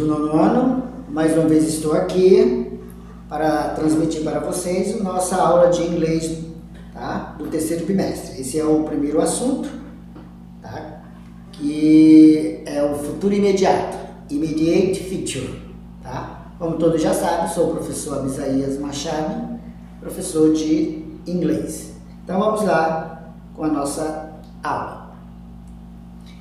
nono ano, mais uma vez estou aqui para transmitir para vocês a nossa aula de inglês, tá? Do terceiro bimestre. Esse é o primeiro assunto, tá? Que é o futuro imediato, immediate future, tá? Como todos já sabem, sou o professor Isaías Machado, professor de inglês. Então vamos lá com a nossa aula.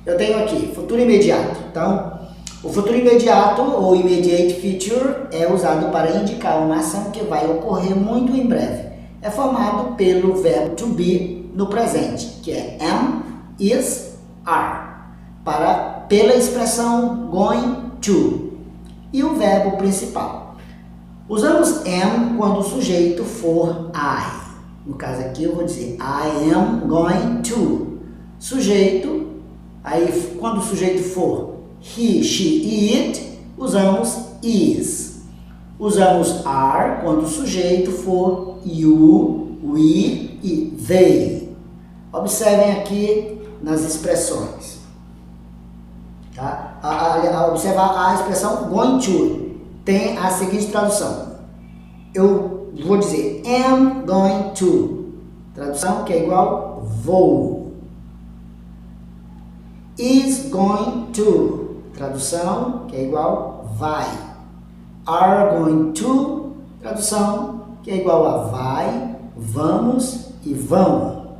Eu tenho aqui futuro imediato. Então, o futuro imediato, ou immediate future, é usado para indicar uma ação que vai ocorrer muito em breve. É formado pelo verbo to be no presente, que é am, is, are, pela expressão going to, e o verbo principal. Usamos am quando o sujeito for I. No caso aqui eu vou dizer I am going to. Sujeito, aí quando o sujeito for he, she, it, usamos is. Usamos are quando o sujeito for you, we e they. Observem aqui nas expressões. Tá? Observa a expressão going to. Tem a seguinte tradução. Eu vou dizer am going to. Tradução que é igual vou. Is going to. Tradução que é igual vai. Are going to. Tradução que é igual a vai, vamos e vão.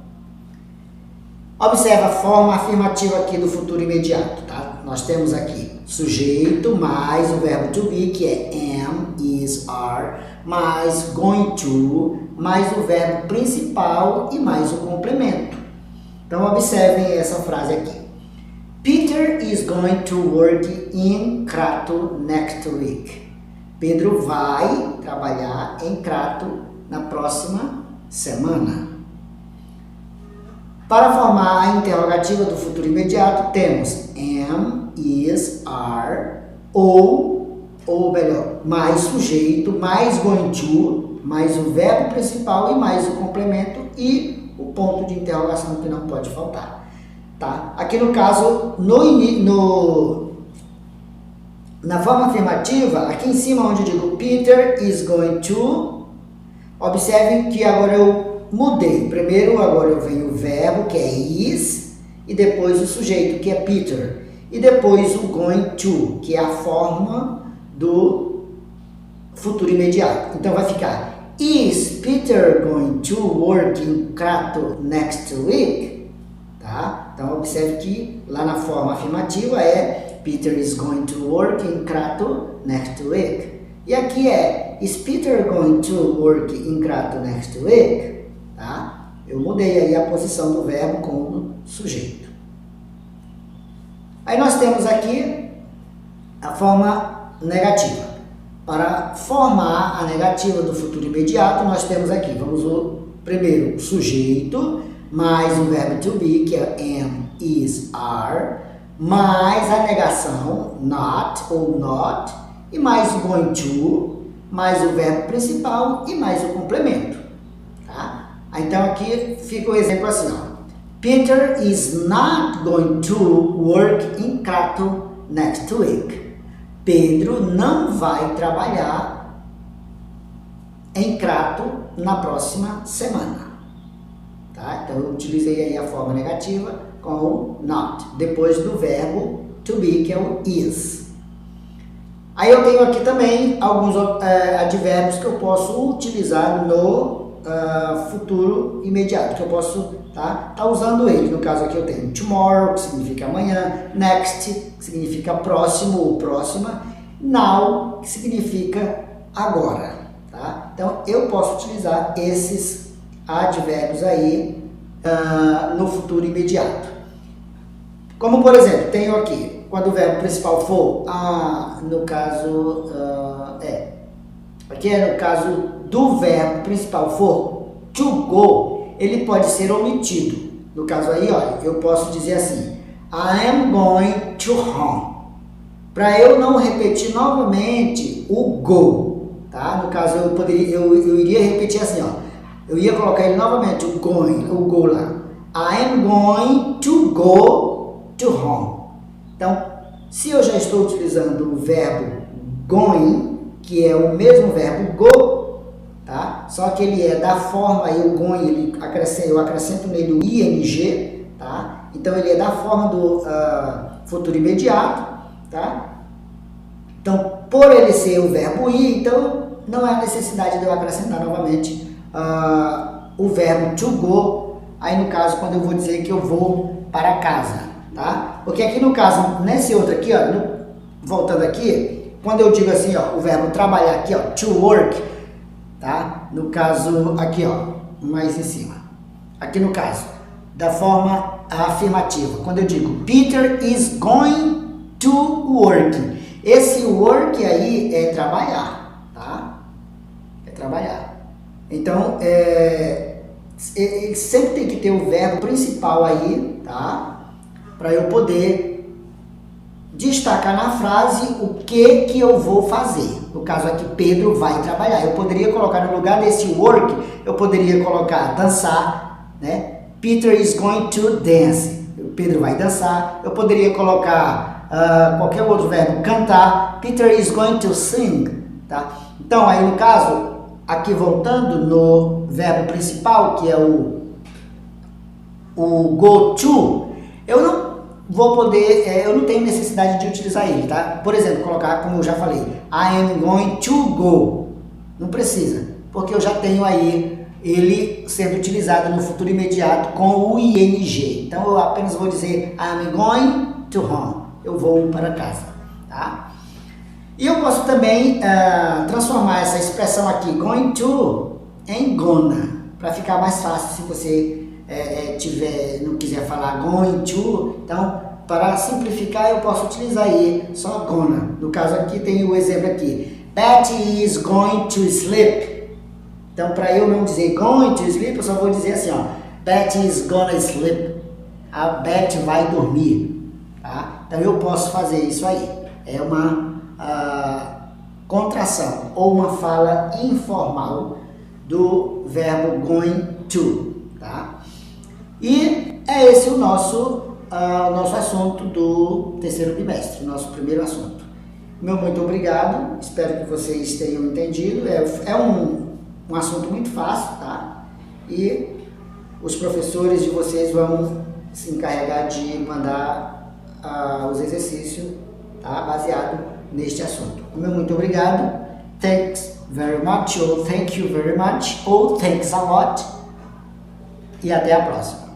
Observa a forma afirmativa aqui do futuro imediato, tá? Nós temos aqui sujeito mais o verbo to be, que é am, is, are, mais going to, mais o verbo principal e mais o complemento. Então observem essa frase aqui. Peter is going to work in Crato next week. Pedro vai trabalhar em Crato na próxima semana. Para formar a interrogativa do futuro imediato, temos am, is, are, ou melhor, mais sujeito, mais going to, mais o verbo principal e mais o complemento e o ponto de interrogação que não pode faltar. Tá? Aqui no caso, na forma afirmativa, aqui em cima onde eu digo Peter is going to, observem que agora eu mudei. Primeiro agora eu venho o verbo, que é is, e depois o sujeito, que é Peter. E depois o going to, que é a forma do futuro imediato. Então vai ficar Is Peter going to work in Crato next week? Tá? Então observe que lá na forma afirmativa é Peter is going to work in Crato next week. E aqui é Is Peter going to work in Crato next week? Tá? Eu mudei aí a posição do verbo como sujeito. Aí nós temos aqui a forma negativa. Para formar a negativa do futuro imediato, nós temos aqui, vamos o primeiro o sujeito, mais o verbo to be, que é am, is, are, mais a negação, not ou not, e mais o going to, mais o verbo principal e mais o complemento. Tá? Então aqui fica o exemplo assim, ó. Peter is not going to work in Crato next week. Pedro não vai trabalhar em Crato na próxima semana. Tá? Então eu utilizei aí a forma negativa com o not, depois do verbo to be, que é o is. Aí eu tenho aqui também alguns advérbios que eu posso utilizar no futuro imediato, que eu posso tá usando ele. No caso aqui eu tenho tomorrow, que significa amanhã, next, que significa próximo ou próxima, now, que significa agora. Tá? Então eu posso utilizar esses advérbios aí no futuro imediato. Como por exemplo, tenho aqui, quando o verbo principal for, no caso, aqui é no caso do verbo principal for to go, ele pode ser omitido. No caso aí, olha, eu posso dizer assim, I am going to home. Para eu não repetir novamente o go, tá? No caso eu iria repetir assim, ó. Eu ia colocar ele novamente, o go lá. I am going to go to home. Então, se eu já estou utilizando o verbo going, que é o mesmo verbo go, tá? Só que ele é da forma, aí o going, eu acrescento nele o ing, tá? Então ele é da forma do futuro imediato, tá? Então, por ele ser o verbo ir, então não há necessidade de eu acrescentar novamente o verbo to go, aí no caso quando eu vou dizer que eu vou para casa, tá? Porque aqui no caso, nesse outro aqui, ó, voltando aqui, quando eu digo assim, ó, o verbo trabalhar aqui, ó, to work, tá? No caso aqui, ó, mais em cima. Aqui no caso, da forma afirmativa, quando eu digo Peter is going to work, esse work aí é trabalhar, tá? É trabalhar. Então, sempre tem que ter o verbo principal aí, tá? Para eu poder destacar na frase o que eu vou fazer. No caso aqui, Pedro vai trabalhar. Eu poderia colocar no lugar desse work, eu poderia colocar dançar, né? Peter is going to dance. Pedro vai dançar. Eu poderia colocar qualquer outro verbo, cantar. Peter is going to sing, tá? Então, aí no caso, aqui voltando no verbo principal, que é o go to, eu não vou poder, eu não tenho necessidade de utilizar ele, tá? Por exemplo, colocar, como eu já falei, I am going to go. Não precisa, porque eu já tenho aí ele sendo utilizado no futuro imediato com o ing. Então, eu apenas vou dizer I am going to home. Eu vou para casa, tá? E eu posso também transformar essa expressão aqui, going to, em gonna, para ficar mais fácil se você não quiser falar going to. Então, para simplificar, eu posso utilizar aí só gonna. No caso aqui, tem o exemplo aqui, Betty is going to sleep. Então, para eu não dizer going to sleep, eu só vou dizer assim, ó, Betty is gonna sleep. A Betty vai dormir, tá? Então, eu posso fazer isso aí. É uma contração ou uma fala informal do verbo going to, tá? E é esse o nosso assunto do terceiro bimestre, nosso primeiro assunto. Meu muito obrigado, espero que vocês tenham entendido. É um assunto muito fácil, tá? E os professores de vocês vão se encarregar de mandar os exercícios, tá? Baseado neste assunto. Meu muito obrigado. Thanks very much, ou thank you very much, ou thanks a lot. E até a próxima.